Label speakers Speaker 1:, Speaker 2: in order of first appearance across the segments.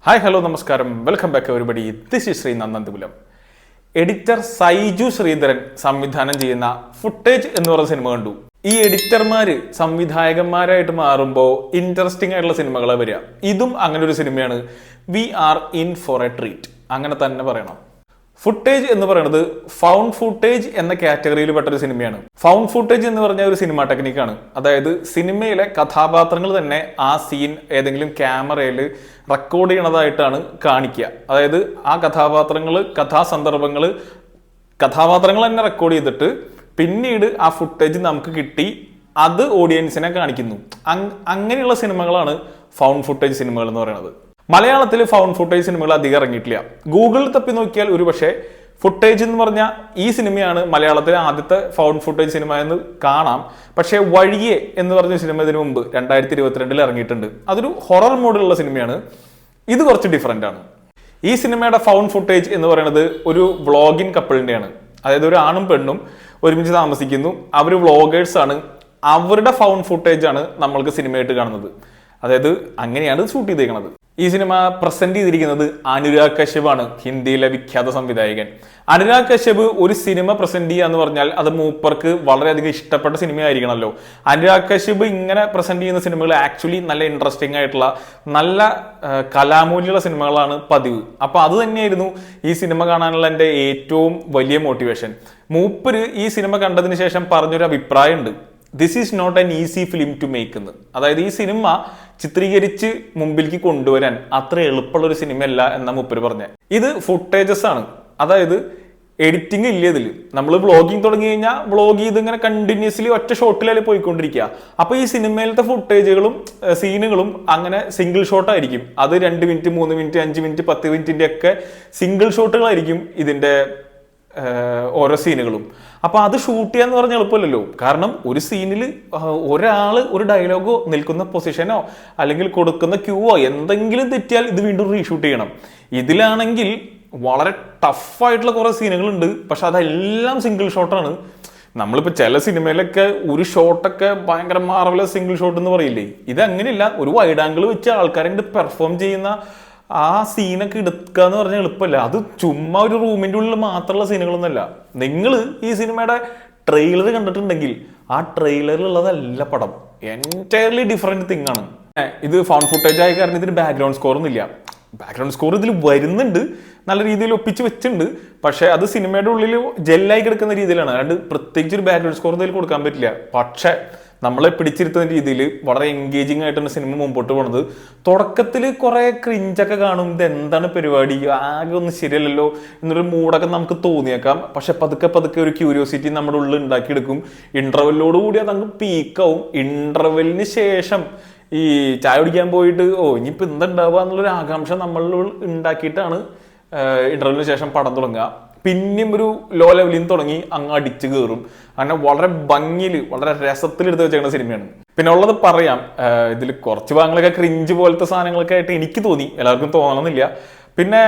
Speaker 1: Hi hello നമസ്കാരം welcome back everybody. This is Sree നന്ദന്തുലം. Editor Saiju Sreedharan സംവിധാനം ചെയ്യുന്ന ഫുട്ടേജ് എന്ന് പറയുന്ന സിനിമ കണ്ടു. ഈ എഡിറ്റർമാര് സംവിധായകന്മാരായിട്ട് മാറുമ്പോൾ ഇൻട്രസ്റ്റിംഗ് ആയിട്ടുള്ള സിനിമകളെ വരിക. ഇതും അങ്ങനെ ഒരു സിനിമയാണ്. We are in for a treat, അങ്ങനെ തന്നെ പറയണം. ഫുട്ടേജ് എന്ന് പറയുന്നത് ഫൗണ്ട് ഫുട്ടേജ് എന്ന കാറ്റഗറിയിൽ പെട്ടൊരു സിനിമയാണ്. ഫൗണ്ട് ഫുട്ടേജ് എന്ന് പറഞ്ഞ ഒരു സിനിമ ടെക്നിക്കാണ്. അതായത് സിനിമയിലെ കഥാപാത്രങ്ങൾ തന്നെ ആ സീൻ ഏതെങ്കിലും ക്യാമറയിൽ റെക്കോർഡ് ചെയ്യണതായിട്ടാണ് കാണിക്കുക. അതായത് ആ കഥാപാത്രങ്ങൾ തന്നെ റെക്കോർഡ് ചെയ്തിട്ട് പിന്നീട് ആ ഫുട്ടേജ് നമുക്ക് കിട്ടി അത് ഓഡിയൻസിനെ കാണിക്കുന്നു. അങ്ങനെയുള്ള സിനിമകളാണ് ഫൗണ്ട് ഫുട്ടേജ് സിനിമകൾ എന്ന് പറയുന്നത്. മലയാളത്തിൽ ഫൗണ്ട് ഫുട്ടേജ് സിനിമകൾ അധികം ഇറങ്ങിയിട്ടില്ല. ഗൂഗിളിൽ തപ്പി നോക്കിയാൽ ഒരു പക്ഷേ ഫുട്ടേജ് എന്ന് പറഞ്ഞ ഈ സിനിമയാണ് മലയാളത്തിലെ ആദ്യത്തെ ഫൗണ്ട് ഫുട്ടേജ് സിനിമ എന്ന് കാണാം. പക്ഷേ വഴിയെ എന്ന് പറഞ്ഞ സിനിമ ഇതിനു മുമ്പ് 2022 ഇറങ്ങിയിട്ടുണ്ട്. അതൊരു ഹൊറർ മോഡിലുള്ള സിനിമയാണ്. ഇത് കുറച്ച് ഡിഫറെന്റ് ആണ്. ഈ സിനിമയുടെ ഫൗണ്ട് ഫുട്ടേജ് എന്ന് പറയുന്നത് ഒരു വ്ളോഗിങ് കപ്പിളിന്റെയാണ്. അതായത് ഒരു ആണും പെണ്ണും ഒരുമിച്ച് താമസിക്കുന്നു. അവർ വ്ളോഗേഴ്സ് ആണ്. അവരുടെ ഫൗണ്ട് ഫുട്ടേജ് ആണ് നമ്മൾക്ക് സിനിമയായിട്ട് കാണുന്നത്. അതായത് അങ്ങനെയാണ് ഷൂട്ട് ചെയ്തേക്കുന്നത്. ഈ സിനിമ പ്രസന്റ് ചെയ്തിരിക്കുന്നത് അനുരാഗ് കശ്യപ് ആണ്, ഹിന്ദിയിലെ വിഖ്യാത സംവിധായകൻ. അനുരാഗ് കശ്യപ് ഒരു സിനിമ പ്രസന്റ് ചെയ്യുക എന്ന് പറഞ്ഞാൽ അത് മൂപ്പർക്ക് വളരെയധികം ഇഷ്ടപ്പെട്ട സിനിമയായിരിക്കണമല്ലോ. അനുരാഗ് കശ്യപ് ഇങ്ങനെ പ്രസന്റ് ചെയ്യുന്ന സിനിമകൾ ആക്ച്വലി നല്ല ഇൻട്രസ്റ്റിംഗ് ആയിട്ടുള്ള നല്ല കലാമൂല്യമുള്ള സിനിമകളാണ് പതിവ്. അപ്പൊ അത് തന്നെയായിരുന്നു ഈ സിനിമ കാണാനുള്ള എൻ്റെ ഏറ്റവും വലിയ മോട്ടിവേഷൻ. മൂപ്പര് ഈ സിനിമ കണ്ടതിന് ശേഷം പറഞ്ഞൊരു അഭിപ്രായമുണ്ട്, this is not an easy film to make എന്ന്. അതായത് ഈ സിനിമ ചിത്രീകരിച്ച് മുമ്പിലേക്ക് കൊണ്ടുവരാൻ അത്ര എളുപ്പമുള്ള ഒരു സിനിമയല്ല എന്ന മൂപ്പര് പറഞ്ഞ. ഇത് ഫുട്ടേജസ് ആണ്, അതായത് എഡിറ്റിംഗ് ഇല്ല ഇതിൽ. നമ്മൾ വ്ളോഗിങ് തുടങ്ങി കഴിഞ്ഞാൽ വ്ളോഗ് ചെയ്ത് ഇങ്ങനെ കണ്ടിന്യൂസ്ലി ഒറ്റ ഷോട്ടിലല്ലേ പോയിക്കൊണ്ടിരിക്കുക. അപ്പൊ ഈ സിനിമയിലത്തെ ഫുട്ടേജുകളും സീനുകളും അങ്ങനെ സിംഗിൾ ഷോട്ട് ആയിരിക്കും. അത് 2 മിനിറ്റ് 3 മിനിറ്റ് 5 മിനിറ്റ് 10 മിനിറ്റിന്റെ ഒക്കെ സിംഗിൾ ഷോട്ടുകളായിരിക്കും ഇതിന്റെ ഓരോ സീനുകളും. അപ്പൊ അത് ഷൂട്ട് ചെയ്യാന്ന് പറഞ്ഞാൽ എളുപ്പമല്ലല്ലോ. കാരണം ഒരു സീനിൽ ഒരാള് ഒരു ഡയലോഗോ നിൽക്കുന്ന പൊസിഷനോ അല്ലെങ്കിൽ കൊടുക്കുന്ന ക്യൂവോ എന്തെങ്കിലും തെറ്റിയാൽ ഇത് വീണ്ടും റീഷൂട്ട് ചെയ്യണം. ഇതിലാണെങ്കിൽ വളരെ ടഫായിട്ടുള്ള കുറെ സീനുകളുണ്ട്. പക്ഷെ അതെല്ലാം സിംഗിൾ ഷോട്ടാണ്. നമ്മളിപ്പോ ചില സിനിമയിലൊക്കെ ഒരു ഷോട്ടൊക്കെ ഭയങ്കര മാർവലസ് സിംഗിൾ ഷോട്ട് എന്ന് പറയില്ലേ, ഇത് അങ്ങനെയല്ല. ഒരു വൈഡ് ആംഗിൾ വെച്ച് ആൾക്കാരെ പെർഫോം ചെയ്യുന്ന ആ സീനൊക്കെ എടുക്കുക എന്ന് പറഞ്ഞാൽ എളുപ്പമല്ല. അത് ചുമ്മാ ഒരു റൂമിന്റെ ഉള്ളിൽ മാത്രമുള്ള സീനുകളൊന്നുമല്ല. നിങ്ങൾ ഈ സിനിമയുടെ ട്രെയിലർ കണ്ടിട്ടുണ്ടെങ്കിൽ ആ ട്രെയിലറിലുള്ളതല്ല പടം. എൻറ്റയർലി ഡിഫറെന്റ് തിങ് ആണ്. ഇത് ഫൗണ്ട് ഫുട്ടേജ് ആയ കാരണം ഇതിന് ബാക്ക്ഗ്രൗണ്ട് സ്കോർ ഒന്നും ഇല്ല. ബാക്ക്ഗ്രൗണ്ട് സ്കോർ ഇതിൽ വരുന്നുണ്ട്, നല്ല രീതിയിൽ ഒപ്പിച്ച് വെച്ചിട്ടുണ്ട്. പക്ഷെ അത് സിനിമയുടെ ഉള്ളിൽ ജെല്ലായി കിടക്കുന്ന രീതിയിലാണ്. അതായത് പ്രത്യേകിച്ച് ഒരു ബാക്ക്ഗ്രൗണ്ട് സ്കോർ ഇതിൽ കൊടുക്കാൻ പറ്റില്ല. പക്ഷെ നമ്മളെ പിടിച്ചിരുത്തുന്ന രീതിയിൽ വളരെ എൻഗേജിങ് ആയിട്ടാണ് സിനിമ മുമ്പോട്ട് പോണത്. തുടക്കത്തിൽ കുറെ ക്രിഞ്ചൊക്കെ കാണും, ഇത് എന്താണ് പരിപാടി, ആകെ ഒന്നും ശരിയല്ലല്ലോ എന്നൊരു മൂടൊക്കെ നമുക്ക് തോന്നിയേക്കാം. പക്ഷെ പതുക്കെ ഒരു ക്യൂരിയോസിറ്റി നമ്മുടെ ഉള്ളിൽ ഉണ്ടാക്കിയെടുക്കും. ഇന്റർവെല്ലോടുകൂടി അത് അങ്ങ് പീക്കാവും. ഇന്റർവെല്ലിന് ശേഷം ഈ ചായ കുടിക്കാൻ പോയിട്ട് ഇനിയിപ്പോൾ എന്തുണ്ടാവുക എന്നുള്ളൊരു ആകാംക്ഷ നമ്മളിൽ ഉണ്ടാക്കിയിട്ടാണ് ഇന്റർവെല്ലിന് ശേഷം പടം തുടങ്ങുക. പിന്നെയും ഒരു ലോ ലെവലിൽ നിന്ന് തുടങ്ങി അങ്ങ് അടിച്ചു കയറും. അങ്ങനെ വളരെ ഭംഗിയിൽ വളരെ രസത്തിൽ എടുത്ത് വെച്ചേക്കുന്ന സിനിമയാണ്. പിന്നെ ഉള്ളത് പറയാം, ഇതിൽ കുറച്ച് ഭാഗങ്ങളൊക്കെ ക്രിഞ്ച് പോലത്തെ സാധനങ്ങളൊക്കെ ആയിട്ട് എനിക്ക് തോന്നി. എല്ലാവർക്കും തോന്നണമെന്നില്ല. പിന്നെ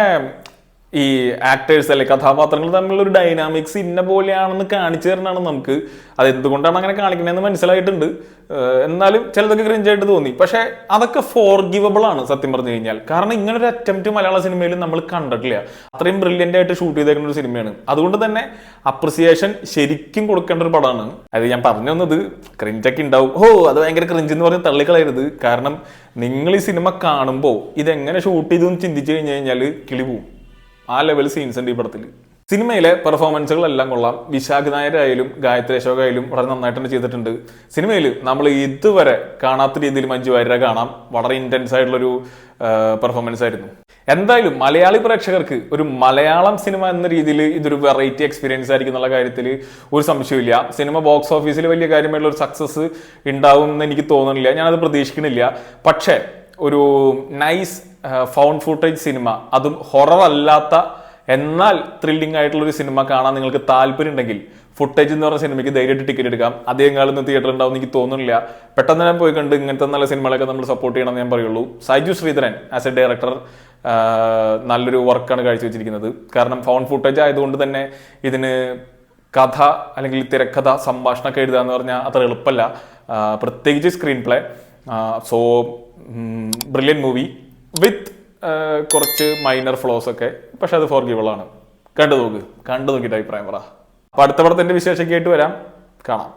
Speaker 1: ഈ ആക്ടേഴ്സ് അല്ലെ കഥാപാത്രങ്ങൾ തമ്മിലുള്ള ഒരു ഡൈനാമിക്സ് ഇന്ന പോലെയാണെന്ന് കാണിച്ചു തരണമാണ് നമുക്ക്. അത് എന്തുകൊണ്ടാണ് അങ്ങനെ കാണിക്കണതെന്ന് മനസ്സിലായിട്ടുണ്ട്. എന്നാലും ചിലതൊക്കെ ക്രിഞ്ചായിട്ട് തോന്നി. പക്ഷെ അതൊക്കെ ഫോർഗിവബിൾ ആണ് സത്യം പറഞ്ഞു കഴിഞ്ഞാൽ. കാരണം ഇങ്ങനെ ഒരു അറ്റംപ്റ്റ് മലയാള സിനിമയിൽ നമ്മൾ കണ്ടിട്ടില്ല. അത്രയും ബ്രില്യൻ്റ് ആയിട്ട് ഷൂട്ട് ചെയ്തേക്കുന്ന ഒരു സിനിമയാണ്. അതുകൊണ്ട് തന്നെ അപ്രിസിയേഷൻ ശരിക്കും കൊടുക്കേണ്ട ഒരു പടമാണ്. അത് ഞാൻ പറഞ്ഞു വന്നത് ക്രിഞ്ചൊക്കെ ഉണ്ടാവും, അത് ഭയങ്കര ക്രിഞ്ച് എന്ന് പറഞ്ഞ് തള്ളിക്കളയരുത്. കാരണം നിങ്ങൾ ഈ സിനിമ കാണുമ്പോൾ ഇതെങ്ങനെ ഷൂട്ട് ചെയ്തു എന്ന് ചിന്തിച്ചു കഴിഞ്ഞു കഴിഞ്ഞാൽ കിളി പോവും. ആ ലെവൽ സീൻസ് ഉണ്ട് ഈ പടത്തിൽ. സിനിമയിലെ പെർഫോമൻസുകളെല്ലാം കൊള്ളാം. വിശാഖ് നായർ ആയാലും ഗായത്രി അശോക് ആയാലും വളരെ നന്നായിട്ട് തന്നെ ചെയ്തിട്ടുണ്ട്. സിനിമയിൽ നമ്മൾ ഇതുവരെ കാണാത്ത രീതിയിൽ മഞ്ജു വാര്യരെ കാണാം. വളരെ ഇന്റൻസ് ആയിട്ടുള്ളൊരു പെർഫോമൻസ് ആയിരുന്നു. എന്തായാലും മലയാളി പ്രേക്ഷകർക്ക് ഒരു മലയാളം സിനിമ എന്ന രീതിയിൽ ഇതൊരു വെറൈറ്റി എക്സ്പീരിയൻസ് ആയിരിക്കും എന്നുള്ള കാര്യത്തിൽ ഒരു സംശയമില്ല. സിനിമ ബോക്സ് ഓഫീസിൽ വലിയ കാര്യമായിട്ടുള്ള ഒരു സക്സസ് ഉണ്ടാവും എന്ന് എനിക്ക് തോന്നുന്നില്ല. ഞാനത് പ്രതീക്ഷിക്കണില്ല. പക്ഷേ ഒരു നൈസ് ഫൗണ്ട് ഫുട്ടേജ് സിനിമ, അതും ഹൊറർ അല്ലാത്ത എന്നാൽ ത്രില്ലിംഗ് ആയിട്ടുള്ള ഒരു സിനിമ കാണാൻ നിങ്ങൾക്ക് താല്പര്യം ഉണ്ടെങ്കിൽ ഫുട്ടേജ് എന്ന് പറഞ്ഞ സിനിമയ്ക്ക് ധൈര്യമായിട്ട് ടിക്കറ്റ് എടുക്കാം. അധികം കാലം തിയേറ്റർ ഉണ്ടാവും എനിക്ക് തോന്നുന്നില്ല. പെട്ടെന്ന് തന്നെ പോയി കണ്ട് ഇങ്ങനത്തെ നല്ല സിനിമകളൊക്കെ നമ്മൾ സപ്പോർട്ട് ചെയ്യണമെന്ന് ഞാൻ പറയുള്ളൂ. Saiju Sreedharan as A director നല്ലൊരു വർക്കാണ് കാഴ്ചവെച്ചിരിക്കുന്നത്. കാരണം ഫൗണ്ട് ഫുട്ടേജ് ആയതുകൊണ്ട് തന്നെ ഇതിന് കഥ അല്ലെങ്കിൽ തിരക്കഥ സംഭാഷണമൊക്കെ എഴുതുക എന്ന് പറഞ്ഞാൽ അത്ര എളുപ്പമല്ല, പ്രത്യേകിച്ച് screen play. So brilliant movie with കുറച്ച് മൈനർ ഫ്ലോസ് ഒക്കെ, പക്ഷെ അത് ഫോർഗിവബിൾ ആണ്. കണ്ടു നോക്കിയിട്ട് അഭിപ്രായം പറ. അപ്പൊ അടുത്ത പടത്തിന്റെ വിശേഷമൊക്കെ ആയിട്ട് വരാം, കാണാം.